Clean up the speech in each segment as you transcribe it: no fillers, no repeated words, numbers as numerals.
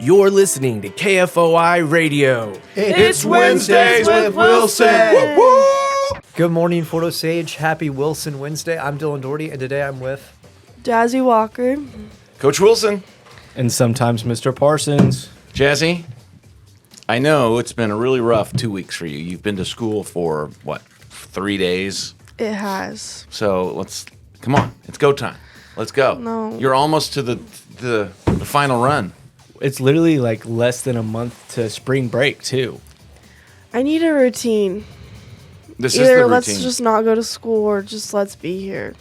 You're listening to KFOI Radio. It's Wednesdays with Wilson. Woo, woo. Good morning, Fort Osage. Happy Wilson Wednesday. I'm Dylan Doherty, and today I'm with Jazzy Walker. Coach Wilson. And sometimes Mr. Parsons. Jazzy, I know it's been a really rough 2 weeks for you. You've been to school for, 3 days? It has. So come on, it's go time. Let's go. No. You're almost to the final run. It's literally like less than a month to spring break, too. I need a routine. This is Either the let's routine. just not go to school or just let's be here.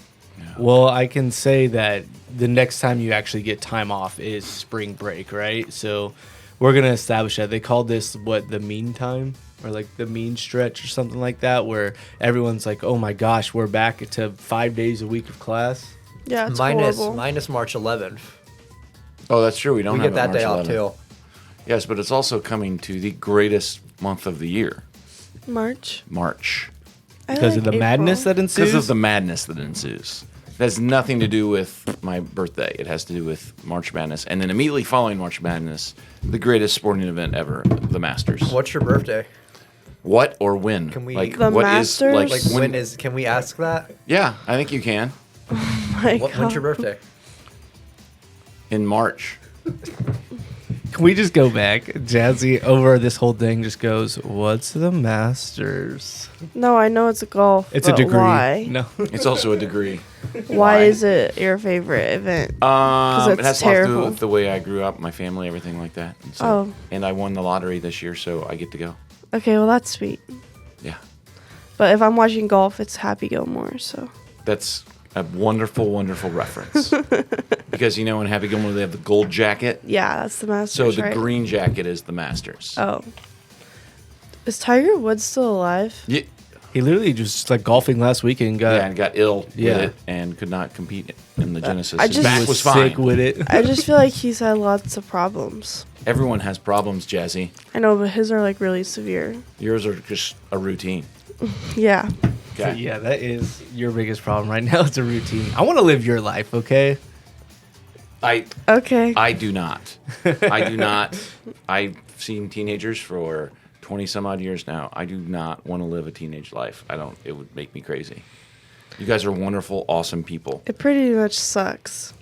Well, I can say that the next time you actually get time off is spring break, right? So we're going to establish that. They call this, the mean time? Or like the mean stretch or something like that, where everyone's like, oh my gosh, we're back to 5 days a week of class. Yeah, it's minus horrible. March 11th. Oh, that's true. We don't We have get that March day 11th. off, too. Yes, but it's also coming to the greatest month of the year, March. March. I Because like of the April. madness that ensues. Because of the madness that ensues. It has nothing to do with my birthday. It has to do with March Madness. And then immediately following March Madness, the greatest sporting event ever, the Masters. What's your birthday? What or when? Can we- The what Masters? Like, can we ask that? Yeah, I think you can. My When's God. your birthday? In March. Can we just go back? Jazzy, over this whole thing, just goes, what's the Masters? No, I know it's a golf. It's a but degree. Why? No. It's also a degree. Why is it your favorite event? It it's has a lot to do terrible. with the way I grew up, my family, everything like that. And so, Oh. And I won the lottery this year, so I get to go. Okay, well that's sweet. Yeah. But if I'm watching golf, it's Happy Gilmore. So That's a wonderful, wonderful reference. Because, in Happy Gilmore, they have the gold jacket. yeah, that's the Masters. So the right? green jacket is the Masters. Oh, is Tiger Woods still alive? Yeah, He literally just golfing last weekend and got and got ill Yeah. with it and could not compete in the Genesis. I His just- back was sick fine. with it. I just feel like he's had lots of problems. Everyone has problems, Jazzy. I know, but his are like really severe. Yours are just a routine. Yeah. Okay. Yeah, that is your biggest problem right now. It's a routine. I want to live your life, okay? Okay. I do not. I do not. I've seen teenagers for 20 some odd years now. I do not want to live a teenage life. It would make me crazy. You guys are wonderful, awesome people. It pretty much sucks.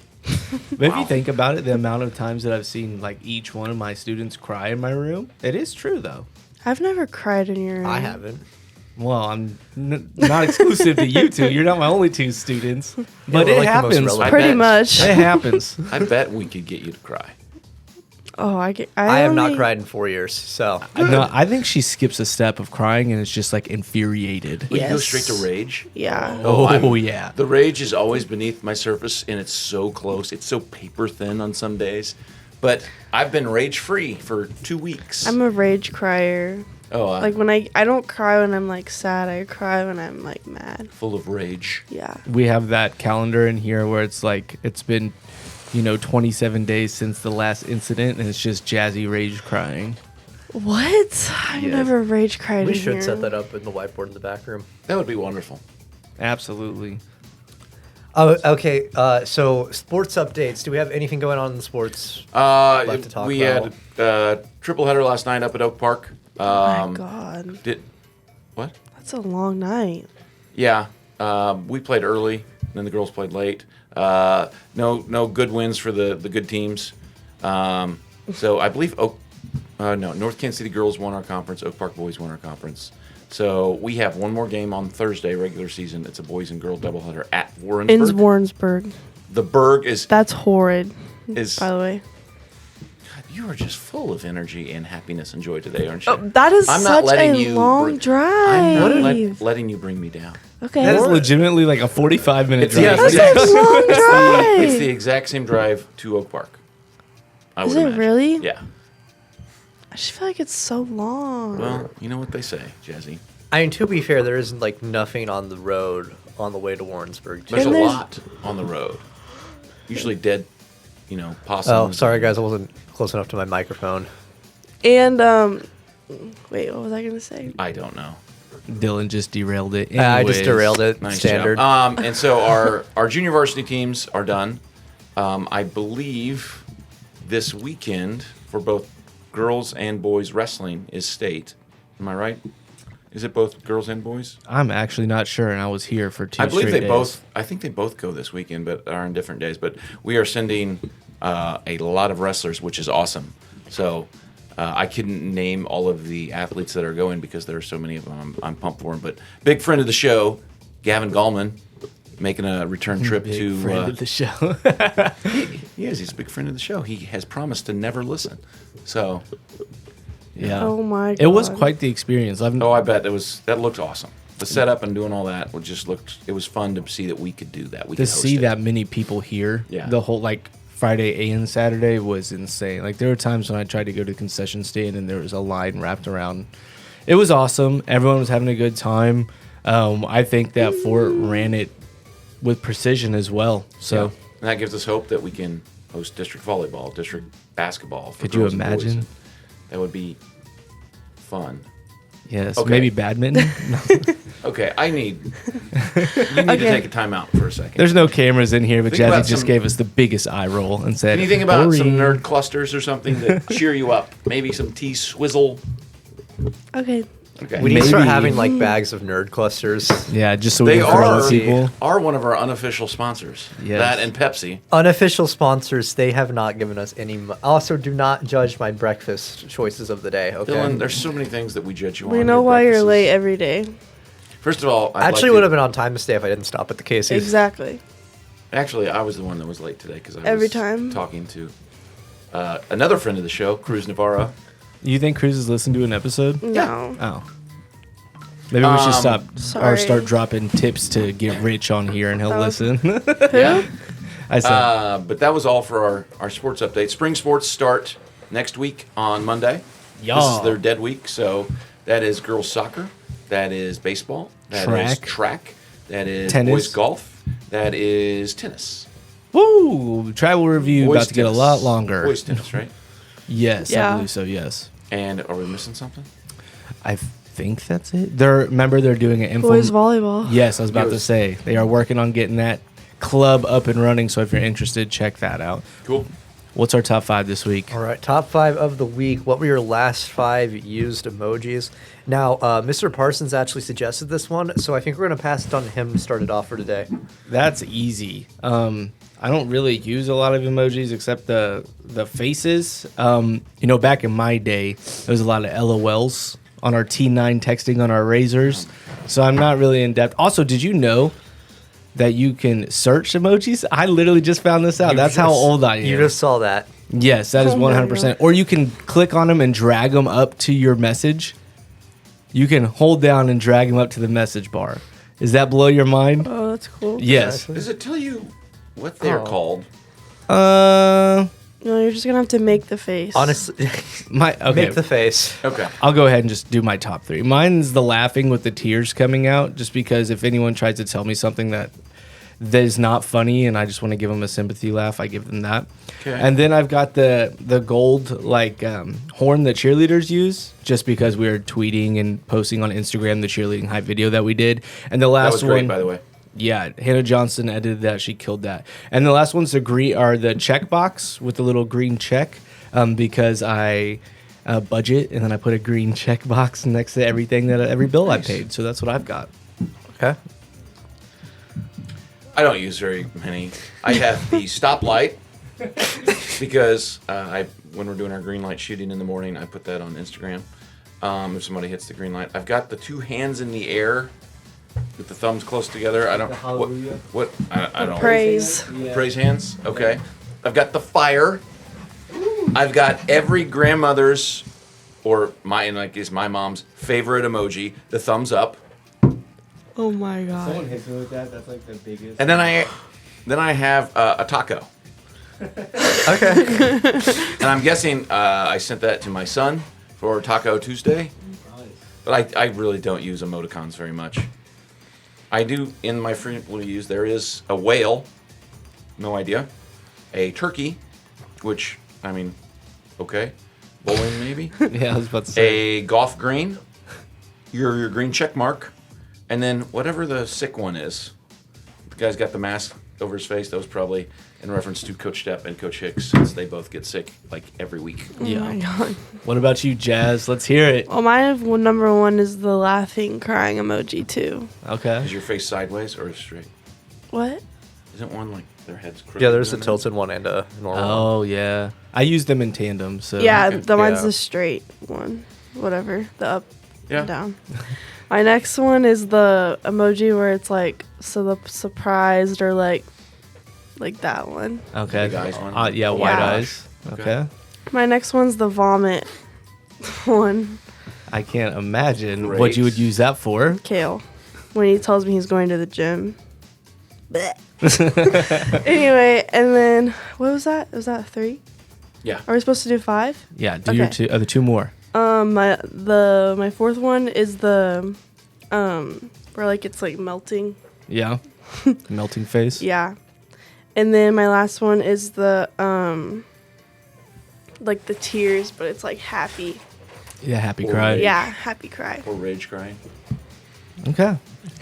But if you think about it, the amount of times that I've seen each one of my students cry in my room, it is true though. I've never cried in your room. I haven't. Well, I'm not exclusive to you two. You're not my only two students, but we're it like the most happens. relevant. Pretty bet. much. It happens. I bet we could get you to cry. Oh, I have not only- cried in 4 years, so. No, I think she skips a step of crying and it's just infuriated. Would you go Yes. straight to rage? Yeah. Oh, I'm- yeah. The rage is always beneath my surface, and it's so close. It's so paper thin on some days. But I've been rage free for 2 weeks. I'm a rage crier. like When I don't cry when I'm sad. I cry when I'm mad. full of rage. Yeah. We have that calendar in here where it's been 27 days since the last incident, and it's just Jazzy rage crying. What? I've Yeah. never rage cried We in should here. set that up in the whiteboard in the back room. That would be wonderful. Absolutely. Oh, okay. So, sports updates. Do we have anything going on in the sports? Left to talk we about. had a triple header last night up at Oak Park. Oh my God. What? That's a long night. Yeah, we played early, then the girls played late. No good wins for the good teams. So I believe North Kansas City girls won our conference. Oak Park boys won our conference. So we have one more game on Thursday, regular season. It's a boys and girls doubleheader at Warrensburg. In Warrensburg. The Berg is. That's horrid. Is- by the way. You are just full of energy and happiness and joy today, aren't you? Oh, that is I'm not such letting a you long bring- drive. I'm not letting you bring me down. Okay. That is legitimately a 45-minute It's- drive. yeah, That's a long drive. It's the exact same drive to Oak Park. I Is would it imagine. really? Yeah. I just feel like it's so long. Well, you know what they say, Jazzy. To be fair, there isn't nothing on the road on the way to Warrensburg. There's And a there's- lot on the road. Usually dead, possums. Oh, sorry guys, I wasn't close enough to my microphone. And wait, what was I gonna say? I don't know. Dylan just derailed it. I just Anyways. derailed it. Nice Standard. job. And so our junior varsity teams are done. I believe this weekend for both girls and boys wrestling is state. Am I right? Is it both girls and boys? I'm actually not sure, and I was here for 2 I believe straight they days. both. I think they both go this weekend, but are on different days. But we are sending a lot of wrestlers, which is awesome. So I couldn't name all of the athletes that are going because there are so many of them. I'm pumped for them. But big friend of the show, Gavin Gallman, making a return trip Big to. friend of the show. He is. He's a big friend of the show. He has promised to never listen. So. Yeah. Oh my god. It was quite the experience. Oh, I bet that looked awesome. The setup and doing all that it was fun to see that we could do that. We to could host see it. that many people here. Yeah. The whole like Friday and Saturday was insane. Like there were times when I tried to go to the concession stand and there was a line wrapped around. It was awesome. Everyone was having a good time. I think that Fort ran it with precision as well. So And that gives us hope that we can host district volleyball, district basketball. For could you girls and boys. imagine? That would be fun. Yes. Okay. Maybe badminton. Okay, you need to take a time out for a second. There's no cameras in here, but Think about Jazzy just some- gave us the biggest eye roll and said, Anything about some "Boring." nerd clusters or something that cheer you up? Maybe some T-Swizzle. Okay. Okay. We need to start Maybe. having like bags of nerd clusters. Yeah, just so we They can throw are at people. one of our unofficial sponsors. Yes. That and Pepsi. Unofficial sponsors, they have not given us any. Also, do not judge my breakfast choices of the day. Okay. Dylan, there's so many things that we judge you on. We know Your why you're breakfasts. late every day. First of all, I'd Actually, like would to- have been on time to stay if I didn't stop at the Casey's. Exactly. Actually, I was the one that was late today because I Every was time? talking to another friend of the show, Cruz Navarro. You think Cruz has listened to an episode? No. Oh. Maybe we should stop or Sorry. start dropping tips to get rich on here and he'll That was- listen. Yeah. I said, But that was all for our sports update. Spring sports start next week on Monday. This Y'all. is their dead week, so that is girls soccer, that is baseball, that is track, that is Tennis. boys golf, that is tennis. woo! Travel review Boys about to get a tennis. lot longer. Boys tennis, right? Yes, I Yeah. believe so, yes. And are we missing something? I think that's it. Remember they're doing an info. Boys volleyball. Yes, I was about to Yes. say. They are working on getting that club up and running, so if you're interested, check that out. Cool. What's our top 5 this week? All right, top 5 of the week. What were your last 5 used emojis? Now, Mr. Parsons actually suggested this one, so I think we're going to pass it on to him to start it off for today. That's easy. I don't really use a lot of emojis except the faces. Back in my day, there was a lot of LOLs on our T9 texting on our Razors, so I'm not really in depth. Also, did you know that you can search emojis? I literally just found this out. That's how old I am. You just saw that. Yes, that is Oh my 100%. Or you can click on them and drag them up to your message. You can hold down and drag them up to the message bar. Does that blow your mind? Oh, that's cool. Yes. Does it tell you what they're Oh. called? No, you're just gonna have to make the face. Honestly, Okay. make the face. Okay. I'll go ahead and just do my top 3. Mine's the laughing with the tears coming out, just because if anyone tries to tell me something that is not funny and I just want to give them a sympathy laugh, I give them that. Okay. And then I've got the gold horn that cheerleaders use, just because we were tweeting and posting on Instagram the cheerleading hype video that we did. And the That last was great, one, by the way. yeah, Hannah Johnson edited that. She killed that. And the last one's the check box with the little green check, because I budget and then I put a green check box next to everything every bill Nice. I paid. So that's what I've got. Okay. I don't use very many. I have the stoplight because when we're doing our green light shooting in the morning, I put that on Instagram. If somebody hits the green light, I've got the 2 hands in the air with the thumbs close together. I don't. The hallelujah? I don't. Praise. Praise hands. Okay. I've got the fire. I've got every grandmother's or my mom's favorite emoji, the thumbs up. Oh my god. hits me with that. That's like the biggest. And then I have a taco. Okay. And I'm guessing I sent that to my son for Taco Tuesday. But I really don't use emoticons very much. I do, in my frequently used, there is a whale. No idea. A turkey, which, okay. Bowling maybe. Yeah, I was about to say. A golf green. Your green check mark. And then whatever the sick one is. The guy's got the mask over his face. That was probably in reference to Coach Stepp and Coach Hicks, since they both get sick like every week. Oh my God. What about you, Jazz? Let's hear it. Well, number one is the laughing, crying emoji too. Okay. Is your face sideways or straight? What? Isn't one like their heads crooked? Yeah, there's a in there? tilted one and a normal one. Oh yeah, I use them in tandem. So Yeah, okay. the mine's Yeah. the straight one. Whatever. The up Yeah. and down. My next one is the emoji where it's like surprised or like that one. Okay. Big eyes one? Yeah, white Yeah. eyes. Okay. Okay. My next one's the vomit one. I can't imagine Great. what you would use that for. Kale. When he tells me he's going to the gym. Blech. Anyway, and then what was that? Was that 3? Yeah. Are we supposed to do 5? Yeah, do your Okay. the two more. My fourth one is the where like it's like melting. Yeah. Melting face. Yeah. And then my last one is the like the tears, but it's like happy. Yeah, happy Or cry. rage. Yeah, happy cry. Or rage crying. Okay.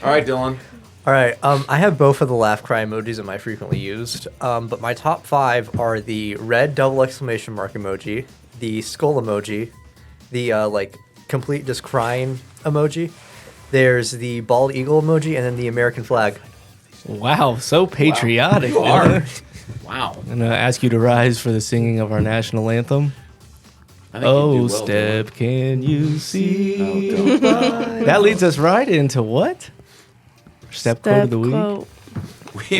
All right, Dylan. All right, I have both of the laugh cry emojis in my frequently used, but my top 5 are the red double exclamation mark emoji, the skull emoji, the like complete just crying emoji. There's the bald eagle emoji, and then the American flag. Wow, so patriotic. You are. Dylan. Wow. I'm gonna ask you to rise for the singing of our national anthem. I think you do Oh, well, step, Dylan. can you see? Oh, don't. That leads us right into what? Step quote of the week. quote.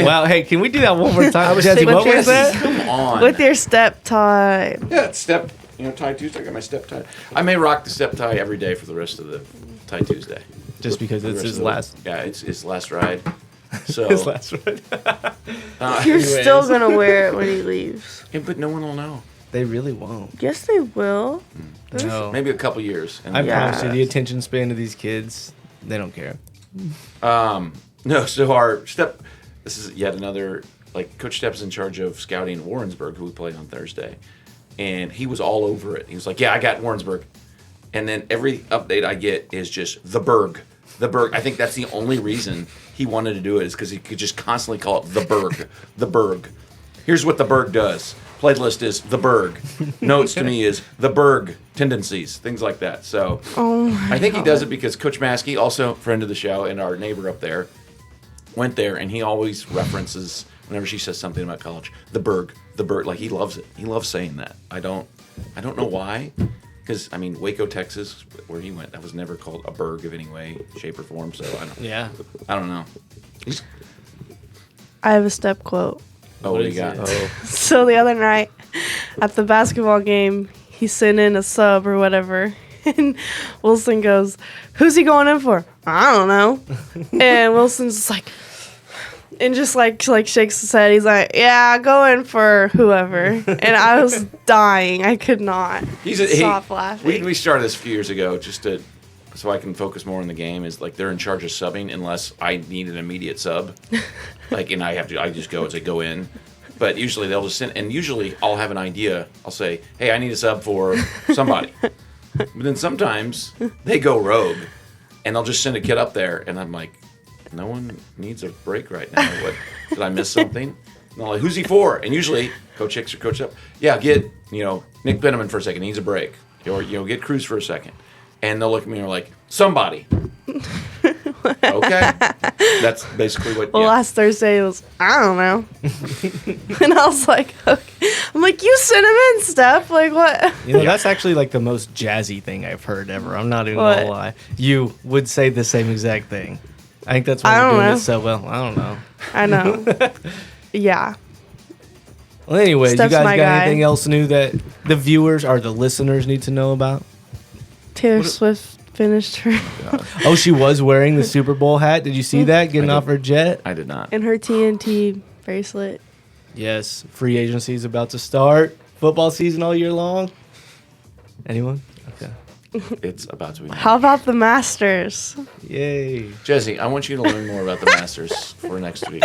Wow, hey, can we do that one more time? was Jesse, thinking- what was that? Come on. With your step time. Yeah, it's step. Tie Tuesday. I got my step tie. I may rock the step tie every day for the rest of the Tie Tuesday. Just because For the it's rest his of the- last. Yeah, it's his last ride. So. His last one. You're Anyways. still gonna wear it when he leaves. Yeah, but no one will know. They really won't. Yes, they will. No. Maybe a couple years. And I then- promise you, the attention span of these kids, they don't care. No, so our step. This is yet another. Like Coach Stepp's in charge of scouting Warrensburg, who we played on Thursday, and he was all over it. He was like, "Yeah, I got Warrensburg," and then every update I get is just the Berg, the Berg. I think that's the only reason he wanted to do it is because he could just constantly call it the Berg, the Berg. Here's what the Berg does. Playlist is the Berg. Notes to me is the Berg tendencies, things like that. So I think he does it because Coach Maskey, also friend of the show and our neighbor up there, went there and he always references whenever she says something about college, the Berg, like he loves it. He loves saying that. I don't know why, because I mean Waco, Texas, where he went, that was never called a Berg of any way, shape, or form. So Yeah. I don't know. I have a step quote. Oh, what do you got? it? So the other night at the basketball game, he sent in a sub or whatever. And Wilson goes, "Who's he going in for?" "I don't know." And Wilson's just like, and just like shakes his head. He's like, "Yeah, go in for whoever." And I was dying. I could not stop laughing. We started this a few years ago just to so I can focus more on the game. Is like they're in charge of subbing unless I need an immediate sub, like and I just go and say go in. But usually they'll just send, and usually I'll have an idea. I'll say, "Hey, I need a sub for somebody." But then sometimes they go rogue, and they'll just send a kid up there, and I'm like, "No one needs a break right now. What did I miss something?" And they're like, "Who's he for?" And usually Coach Hicks or Coach Up, "Yeah, get Nick Benjamin for a second. He needs a break, or get Cruz for a second." And they'll look at me and they're like, "Somebody." Okay, that's basically what. Well, yeah. last Thursday it was, "I don't know." And I was like, okay. I'm like, "You sent him in, Steph. Like, what?" That's actually like the most jazzy thing I've heard ever. I'm not even What? gonna lie. You would say the same exact thing. I think that's why I you're don't doing know. it so well. I don't know. I know. Yeah. Well, anyways, Steph's you guys my got guy. anything else new that the viewers or the listeners need to know about? Taylor Swift finished her Oh, she was wearing the Super Bowl hat. Did you see that getting I off did. her jet? I did not. in her TNT bracelet. Yes, free agency is about to start. Football season all year long. Anyone? Okay. It's about to be. How about the Masters? Yay. Jesse, I want you to learn more about the Masters for next week.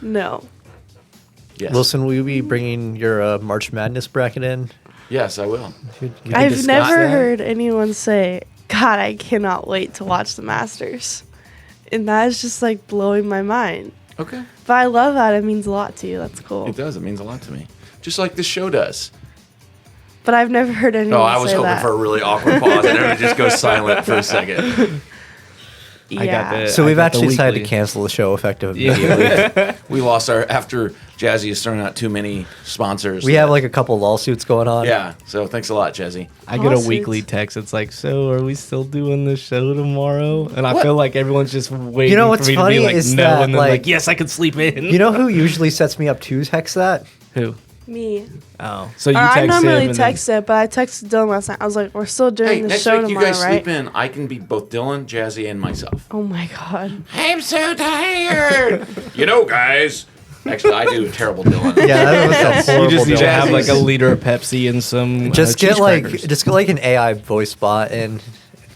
No. Yes. Wilson, will you be bringing your March Madness bracket in? Yes, I will. We can I've discuss never that. heard anyone say, "God, I cannot wait to watch the Masters." And that is just like blowing my mind. Okay. But I love that. It means a lot to you. That's cool. It does. It means a lot to me. Just like this show does. But I've never heard anyone Oh, I was say hoping that. for a really awkward pause, and everyone just goes silent for a second. I got the- So I we've got the actually decided to weekly. cancel the show effective Yeah. immediately. We lost our after Jazzy has thrown out too many sponsors. We have like a couple lawsuits going on. yeah. So thanks a lot, Jazzy. I get a Lawsuits. weekly text. It's like, so are we still doing the show tomorrow? And I feel like everyone's just waiting what's for me funny to be like, is no, that, and then like- like, yes, I can sleep in. You know who usually sets me up to text that? who? Me. Oh, so you Or text I him normally and text it, but I texted Dylan last night. I was like, we're still doing Hey, the next show week you tomorrow, guys right? sleep in. I can be both Dylan, Jazzy, and myself. Oh my god. I'm so tired. You know, guys. Actually, I do a terrible Dylan. Yeah, that was a then horrible you just need to have like a Jazzy's- liter of Pepsi and some just cheese get crackers. an AI voice bot and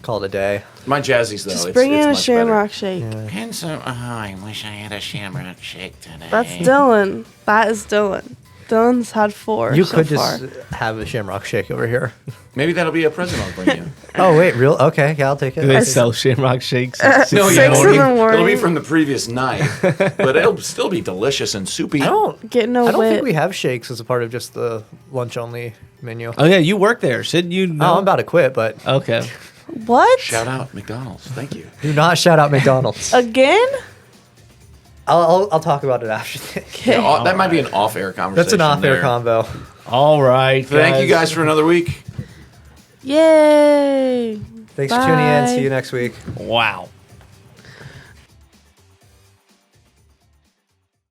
call it a day. My Jazzy's though. Just it's, bring it's in a much Shamrock Shake. And so, I wish I had a Shamrock Shake today. That's Dylan. That is Dylan. Dylan's had 4 You so could far. just have a Shamrock Shake over here. Maybe that'll be a present I'll bring you. Oh wait, real? Okay, yeah, I'll take Do they it. sell Shamrock Shakes? No, Six yeah, in the it'll be morning. from the previous night, but it'll still be delicious and soupy. I don't. Get no I don't wit. think we have shakes as a part of just the lunch only menu. Oh yeah, you work there, shouldn't you? No, Know? I'm about to quit, but Okay. What? Shout out McDonald's. Thank you. do not shout out McDonald's. Again? I'll talk about it after this. Okay. Yeah, that might be an off-air conversation. That's an off-air there. combo. All right. Thank you guys for another week. Yay. Thanks for tuning in. Bye. See you next week. Wow.